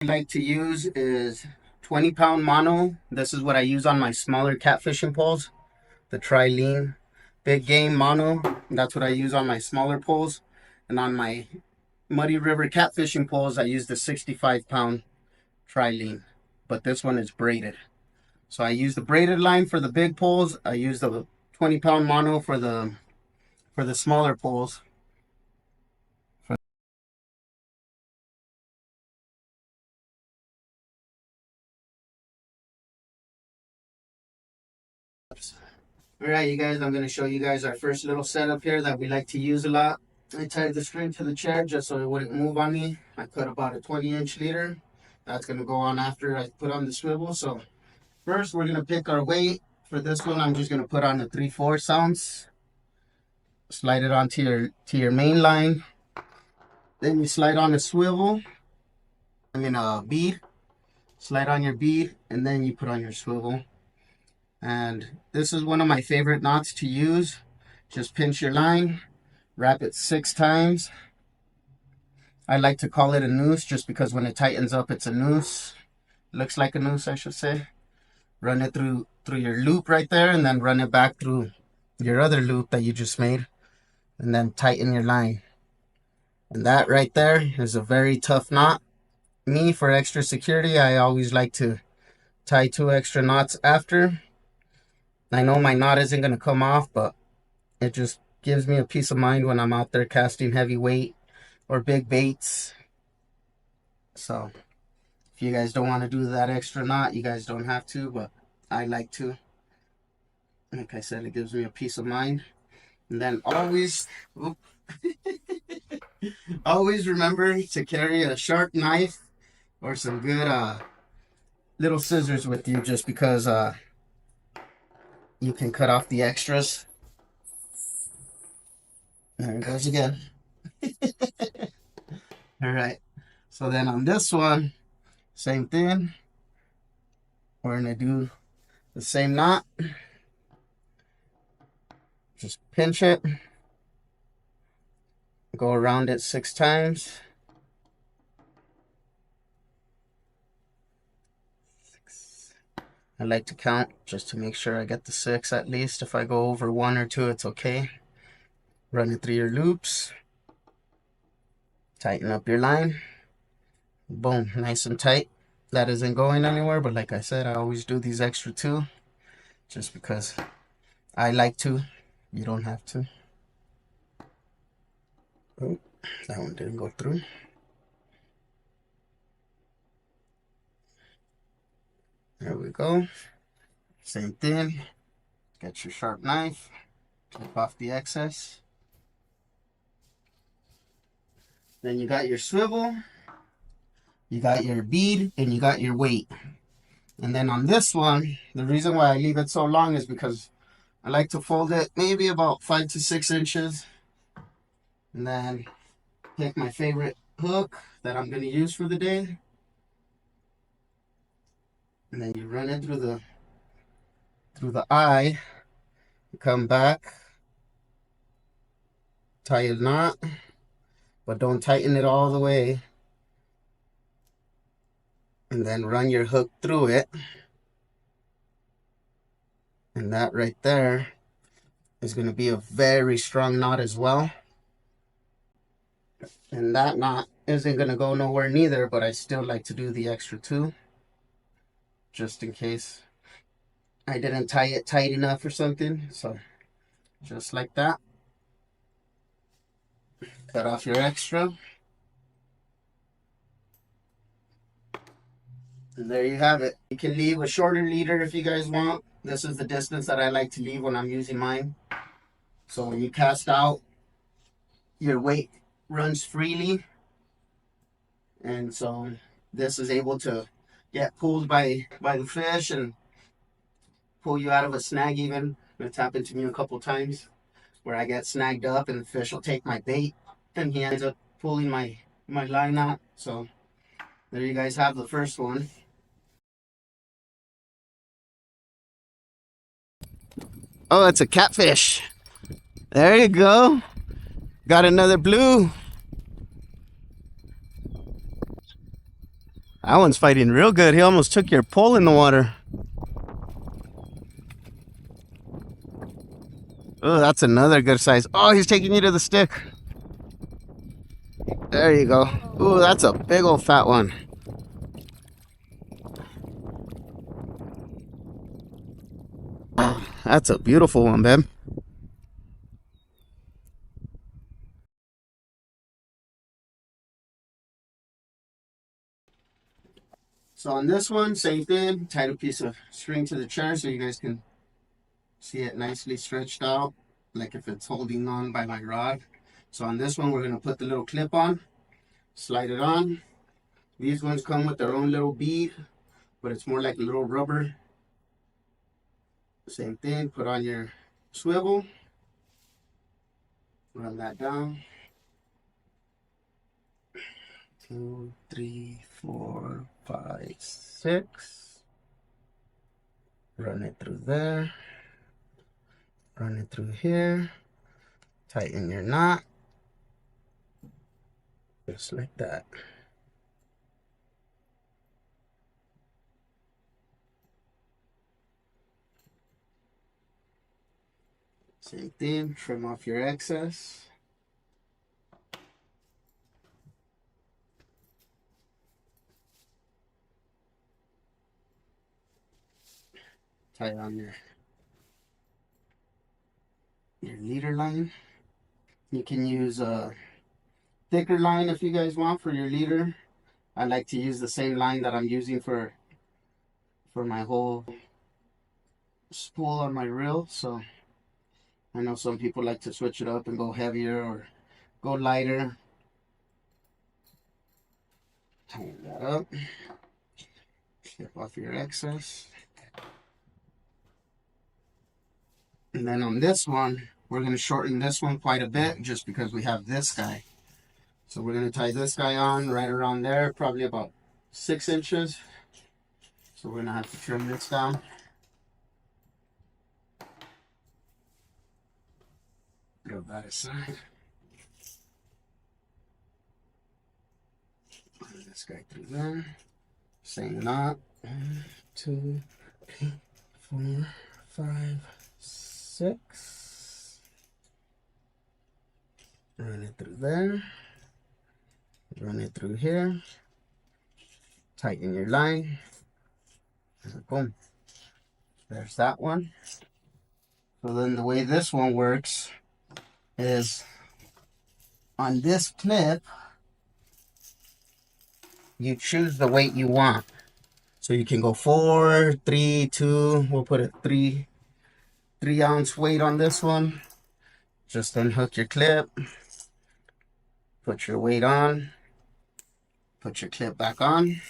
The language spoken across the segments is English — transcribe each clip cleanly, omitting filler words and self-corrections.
I like to use is 20-pound mono. This is what I use on my smaller catfishing poles, the tri-lean big game mono. That's what I use on my smaller poles. And on my Muddy River catfishing poles, I use the 65-pound tri-lean. But this one is braided. So I use the braided line for the big poles. I use the 20-pound mono for the smaller poles. Alright, you guys, I'm going to show you guys our first little setup here that we like to use a lot. I tied the string to the chair just so it wouldn't move on me. I cut about a 20-inch leader. That's going to go on after I put on the swivel. So first we're going to pick our weight. For this one, I'm just going to put on a 3/4 ounce. Slide it onto your main line. Then you slide on a swivel. A bead. Slide on your bead and then you put on your swivel. And this is one of my favorite knots to use. Just pinch your line, wrap it 6 times. I like to call it a noose just because when it tightens up, it's a noose. Looks like a noose, I should say. Run it through your loop right there and then run it back through your other loop that you just made. And then tighten your line. And that right there is a very tough knot. Me, for extra security, I always like to tie 2 extra knots after. I know my knot isn't going to come off, but it just gives me a peace of mind when I'm out there casting heavy weight or big baits. So if you guys don't want to do that extra knot, you guys don't have to, but I like to. Like I said, it gives me a peace of mind. And then always, always remember to carry a sharp knife or some good little scissors with you, just because you can cut off the extras. There it goes again. All right. So then on this one, same thing. We're going to do the same knot. Just pinch it. Go around it 6 times. 6. I like to count just to make sure I get the 6 at least. If I go over 1 or 2, it's okay. Run it through your loops. Tighten up your line. Boom, nice and tight. That isn't going anywhere, but like I said, I always do these extra 2 just because I like to. You don't have to. Oh, that one didn't go through. There we go. Same thing. Get your sharp knife. Clip off the excess. Then you got your swivel. You got your bead and you got your weight. And then on this one, the reason why I leave it so long is because I like to fold it maybe about 5 to 6 inches. And then pick my favorite hook that I'm going to use for the day. And then you run it through the eye. Come back. Tie a knot. But don't tighten it all the way. And then run your hook through it. And that right there is going to be a very strong knot as well. And that knot isn't going to go nowhere neither, but I still like to do the extra 2. Just in case I didn't tie it tight enough or something. So just like that. Cut off your extra. And there you have it. You can leave a shorter leader if you guys want. This is the distance that I like to leave when I'm using mine. So when you cast out, your weight runs freely. And so this is able to get pulled by the fish and pull you out of a snag even. It's happened to me a couple times where I get snagged up and the fish will take my bait and he ends up pulling my line out. So there you guys have the first one. Oh, it's a catfish. There you go. Got another blue. That one's fighting real good. He almost took your pole in the water. Oh, that's another good size. Oh, he's taking you to the stick. There you go. Oh, that's a big old fat one. That's a beautiful one, babe. So on this one, same thing. Tied a piece of string to the chair so you guys can see it nicely stretched out, like if it's holding on by my rod. So on this one, we're going to put the little clip on, slide it on. These ones come with their own little bead, but it's more like a little rubber. Same thing, put on your swivel, run that down. 2, 3, 4, 5, 6. Run it through there. Run it through here. Tighten your knot. Just like that. Same thing, trim off your excess. Tie on your leader line. You can use a thicker line if you guys want for your leader. I like to use the same line that I'm using for my whole spool on my reel. So I know some people like to switch it up and go heavier or go lighter. Tighten that up. Clip off your excess. And then on this one, we're going to shorten this one quite a bit just because we have this guy. So we're going to tie this guy on right around there, probably about 6 inches. So we're going to have to trim this down. Go that aside. Put this guy through there. Same knot. 1, 2, 3, 4, 5, 6. Run it through there. Run it through here. Tighten your line. And boom. There's that one. So then the way this one works is on this clip, you choose the weight you want. So you can go 4, 3, 2. We'll put a 3 ounce weight on this one. Just unhook your clip. Put your weight on. Put your clip back on.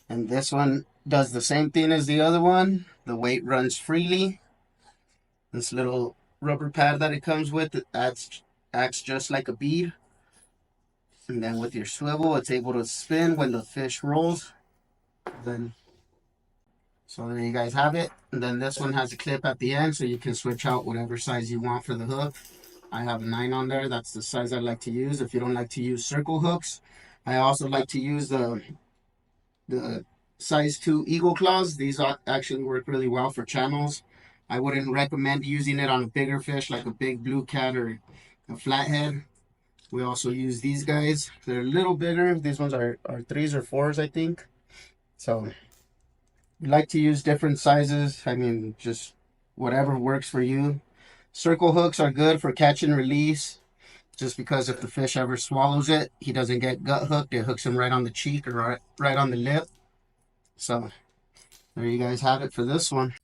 And this one does the same thing as the other one. The weight runs freely. This little rubber pad that it comes with, it acts just like a bead. And then with your swivel, it's able to spin when the fish rolls. Then, so there you guys have it. And then this one has a clip at the end, so you can switch out whatever size you want for the hook. I have a 9 on there. That's the size I like to use. If you don't like to use circle hooks, I also like to use the size 2 eagle claws. These actually work really well for channels. I wouldn't recommend using it on a bigger fish like a big blue cat or a flathead. We also use these guys. They're a little bigger. These ones are 3s or 4s, I think. So you like to use different sizes. I mean, just whatever works for you. Circle hooks are good for catch and release. Just because if the fish ever swallows it, he doesn't get gut hooked. It hooks him right on the cheek or right on the lip. So there you guys have it for this one.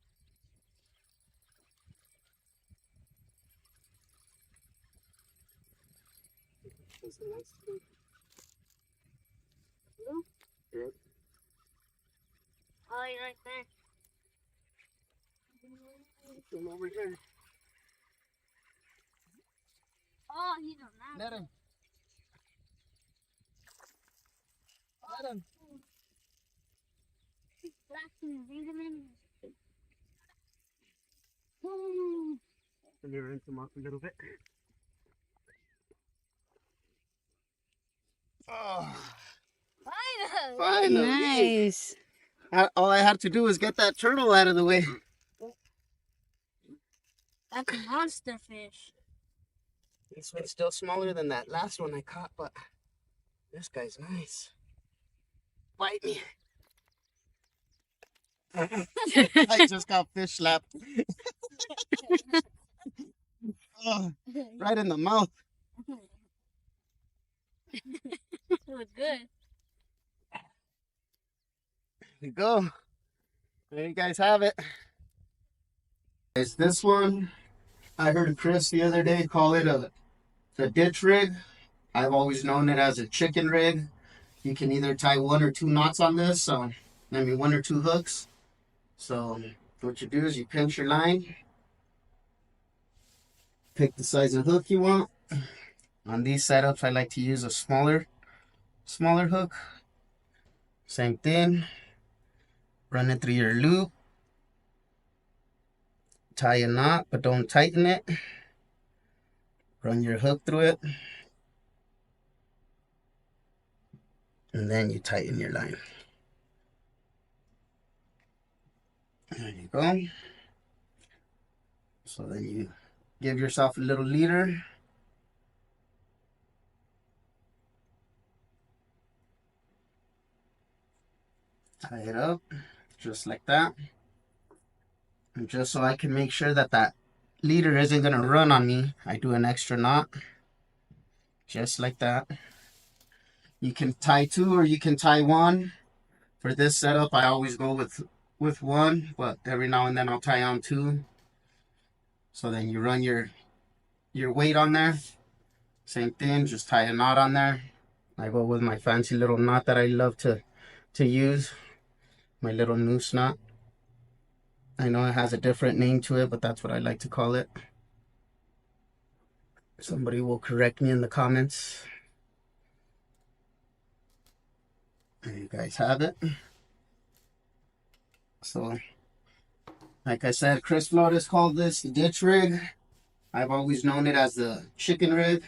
Oh, you like that? Come over here. Oh, you don't know. Let him. Let him. He's flashing his in. Let me rinse him off a little bit. Oh. I Finally. Nice. All I had to do was get that turtle out of the way. That's a monster fish. This one's still smaller than that last one I caught, but this guy's nice. Bite me. I just got fish slapped. Oh, right in the mouth. It was good. There you go. There you guys have it. It's this one. I heard Chris the other day call it a ditch rig. I've always known it as a chicken rig. You can either tie 1 or 2 knots on this, so I mean 1 or 2 hooks. So what you do is you pinch your line, pick the size of hook you want. On these setups, I like to use a smaller hook. Same thing. Run it through your loop. Tie a knot, but don't tighten it. Run your hook through it. And then you tighten your line. There you go. So then you give yourself a little leader. Tie it up just like that. And just so I can make sure that that leader isn't going to run on me, I do an extra knot. Just like that. You can tie 2 or you can tie 1. For this setup, I always go with 1, but every now and then I'll tie on 2. So then you run your weight on there. Same thing, just tie a knot on there. I go with my fancy little knot that I love to use. My little noose knot. I know it has a different name to it, but that's what I like to call it. Somebody will correct me in the comments. There you guys have it. So, like I said, Chris Flores called this the ditch rig. I've always known it as the chicken rig.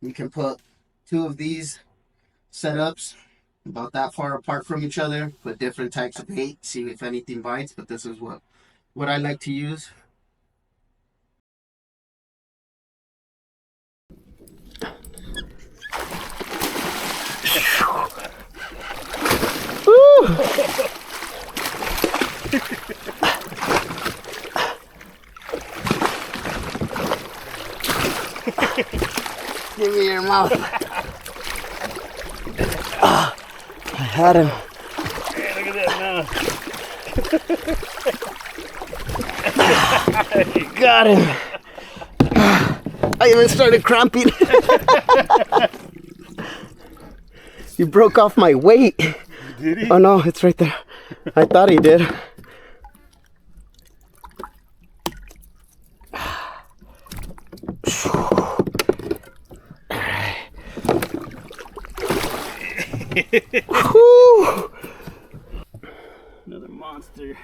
You can put 2 of these setups about that far apart from each other, put different types of bait, see if anything bites, but this is what I like to use. Give me your mouth. I had him. Hey, look at that now. Got him. I even started cramping. He broke off my weight. Did he? Oh no, it's right there. I thought he did. Another monster.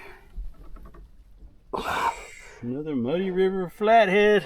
Another Muddy River Flathead.